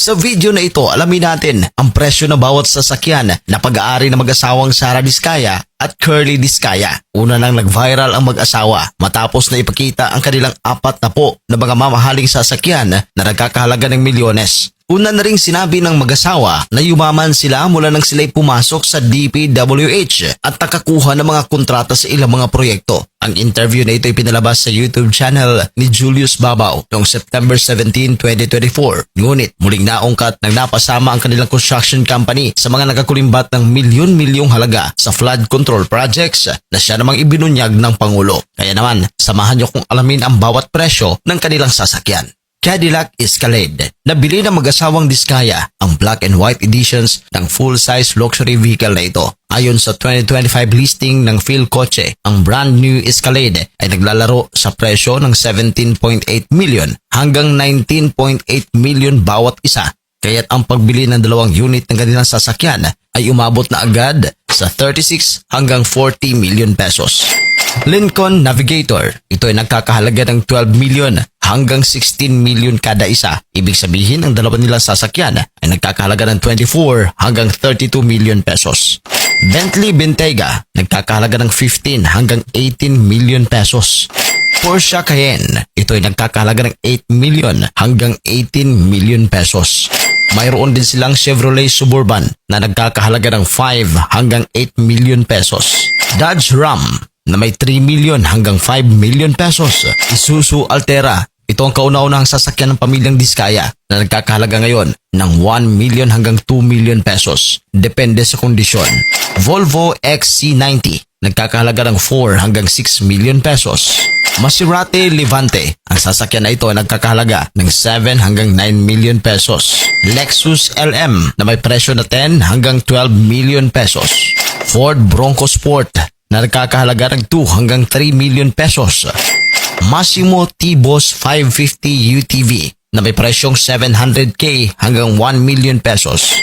Sa video na ito, alamin natin ang presyo ng bawat sasakyan na pag-aari ng mag-asawang Sara Diskaya at Curly Diskaya. Una nang nag-viral ang mag-asawa matapos na ipakita ang kanilang 40 na mga mamahaling sasakyan na nagkakahalaga ng milyones. Una na ring sinabi ng mag-asawa na yumaman sila mula nang sila'y pumasok sa DPWH at nakakuha ng mga kontrata sa ilang mga proyekto. Ang interview na ito ay pinalabas sa YouTube channel ni Julius Babaw noong September 17, 2024. Ngunit muling naungkat nang napasama ang kanilang construction company sa mga nakakulimbat ng milyon-milyong halaga sa flood control projects na siya namang ibinunyag ng Pangulo. Kaya naman, samahan niyo kung alamin ang bawat presyo ng kanilang sasakyan. Cadillac Escalade. Nabili ng mag-asawang Diskaya ang black and white editions ng full-size luxury vehicle na ito. Ayon sa 2025 listing ng Philcoche, ang brand new Escalade ay naglalaro sa presyo ng 17.8 million hanggang 19.8 million bawat isa. Kaya't ang pagbili ng dalawang unit ng kanilang sasakyan ay umabot na agad sa 36 hanggang 40 million pesos. Lincoln Navigator. Ito ay nagkakahalaga ng 12 million hanggang 16 million kada isa. Ibig sabihin ang dalawa nilang sasakyan ay nagkakahalaga ng 24 hanggang 32 million pesos. Bentley Bentayga, nagkakahalaga ng 15 hanggang 18 million pesos. Porsche Cayenne, ito ay nagkakahalaga ng 8 million hanggang 18 million pesos. Mayroon din silang Chevrolet Suburban na nagkakahalaga ng 5 hanggang 8 million pesos. Dodge Ram na may 3 million hanggang 5 million pesos. Isuzu Altera, ito ang kauna-unahang sasakyan ng pamilyang Diskaya na nagkakahalaga ngayon ng 1 million hanggang 2 million pesos. Depende sa kondisyon. Volvo XC90, nagkakahalaga ng 4 hanggang 6 million pesos. Maserati Levante, ang sasakyan na ito ay nagkakahalaga ng 7 hanggang 9 million pesos. Lexus LM na may presyo na 10 hanggang 12 million pesos. Ford Bronco Sport na nagkakahalaga ng 2 hanggang 3 million pesos. Massimo T-Boss 550 UTV na may presyong 700k hanggang 1 million pesos.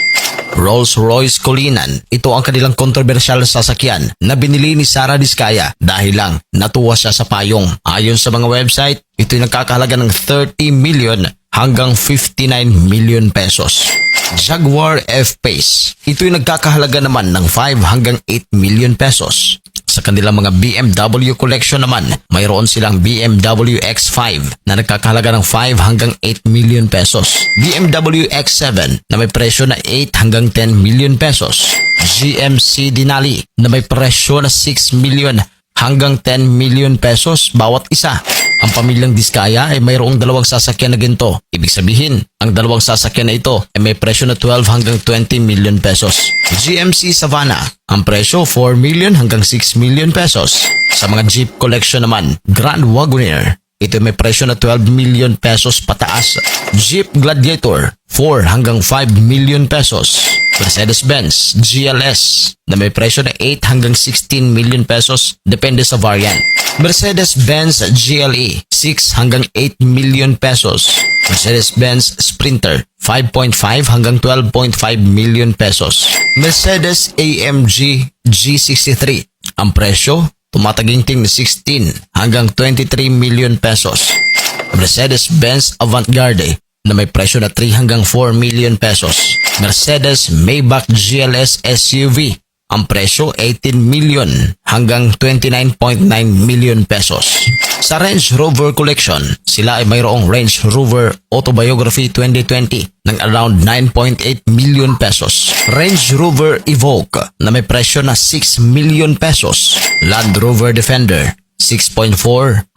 Rolls-Royce Cullinan, ito ang kanilang kontrobersyal na sasakyan na binili ni Sara Diskaya dahil lang natuwa siya sa payong. Ayon sa mga website, ito ay nagkakahalaga ng 30 million hanggang 59 million pesos. Jaguar F-Pace, ito ay nagkakahalaga naman ng 5 hanggang 8 million pesos. Sa kanilang mga BMW collection naman, mayroon silang BMW X5 na nagkakahalaga ng 5 hanggang 8 million pesos. BMW X7 na may presyo na 8 hanggang 10 million pesos. GMC Denali na may presyo na 6 million hanggang 10 million pesos bawat isa. Ang pamilyang Diskaya ay mayroong dalawang sasakyan na ginto. Ibig sabihin, ang dalawang sasakyan na ito ay may presyo na 12 hanggang 20 million pesos. GMC Savannah, ang presyo 4 million hanggang 6 million pesos. Sa mga Jeep collection naman, Grand Wagoneer, ito ay may presyo na 12 million pesos pataas. Jeep Gladiator, 4 hanggang 5 million pesos. Mercedes-Benz GLS na may presyo na 8 hanggang 16 million pesos depende sa variant. Mercedes-Benz GLE 6 hanggang 8 million pesos. Mercedes-Benz Sprinter 5.5 hanggang 12.5 million pesos. Mercedes AMG G63, ang presyo tumataginting na 16 hanggang 23 million pesos. Mercedes-Benz Avantgarde na may presyo na 3 hanggang 4 million pesos. Mercedes Maybach GLS SUV, ang presyo 18 million hanggang 29.9 million pesos. Sa Range Rover Collection, sila ay mayroong Range Rover Autobiography 2020 ng around 9.8 million pesos. Range Rover Evoque na may presyo na 6 million pesos. Land Rover Defender 6.4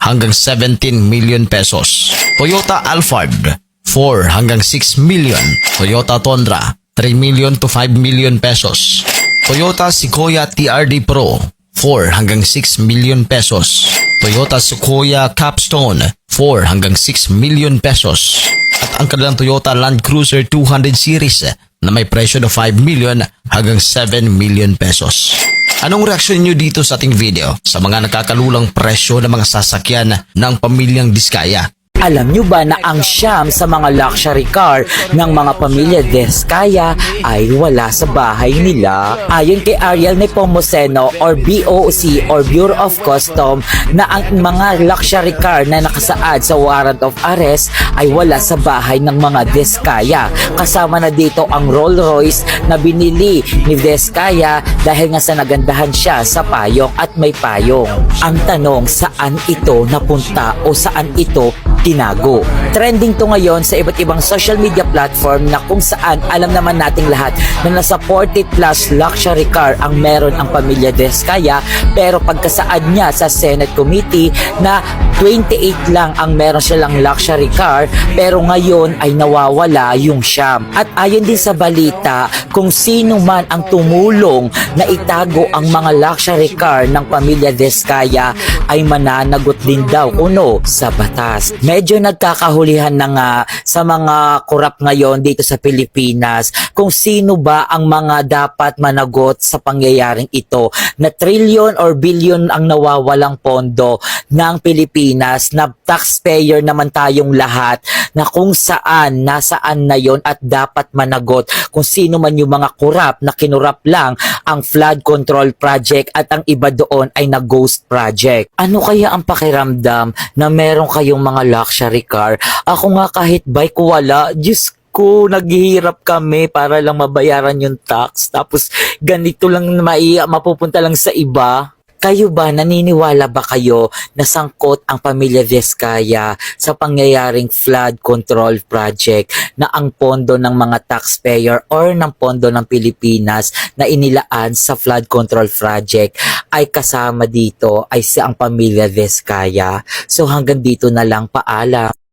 hanggang 17 million pesos. Toyota Alphard 4 hanggang 6 million. Toyota Tundra 3 million to 5 million pesos. Toyota Sequoia TRD Pro 4 hanggang 6 million pesos. Toyota Sequoia Capstone 4 hanggang 6 million pesos. At ang kanilang Toyota Land Cruiser 200 series na may presyo na 5 million hanggang 7 million pesos. Anong reaksyon niyo dito sa ating video sa mga nakakalulang presyo ng mga sasakyan ng pamilyang Diskaya? Alam nyo ba na ang siyam sa mga luxury car ng mga pamilya Deskaya ay wala sa bahay nila? Ayon kay Ariel Nepomuceno or BOC or Bureau of Custom na ang mga luxury car na nakasaad sa warrant of arrest ay wala sa bahay ng mga Deskaya. Kasama na dito ang Rolls Royce na binili ni Deskaya dahil nga sa nagandahan siya sa payong at may payong. Ang tanong, saan ito napunta o saan ito tinago? Trending to ngayon sa iba't ibang social media platform na kung saan alam naman nating lahat na nasa 40 plus luxury car ang meron ang pamilya Deskaya, pero pagkasaad niya sa Senate Committee na 28 lang ang meron silang luxury car, pero ngayon ay nawawala yung siyam. At ayon din sa balita, kung sino man ang tumulong na itago ang mga luxury car ng pamilya Deskaya ay mananagot din daw kuno sa batas. Medyo nagkakahulihan na nga sa mga korap ngayon dito sa Pilipinas kung sino ba ang mga dapat managot sa pangyayaring ito, na trillion or billion ang nawawalang pondo ng Pilipinas, na taxpayer naman tayong lahat, na kung saan, nasaan na yon at dapat managot kung sino man yung mga korap na kinurap lang ang flood control project at ang iba doon ay na ghost project. Ano kaya ang pakiramdam na meron kayong mga luxury car? Ako nga kahit bike wala, Diyos ko, naghihirap kami para lang mabayaran yung tax. Tapos ganito lang mapupunta lang sa iba. Kayo ba, naniniwala ba kayo na sangkot ang pamilya Deskaya sa pangyayaring flood control project, na ang pondo ng mga taxpayer or ng pondo ng Pilipinas na inilaan sa flood control project ay kasama dito ay si ang pamilya Deskaya? So hanggang dito na lang, paalam.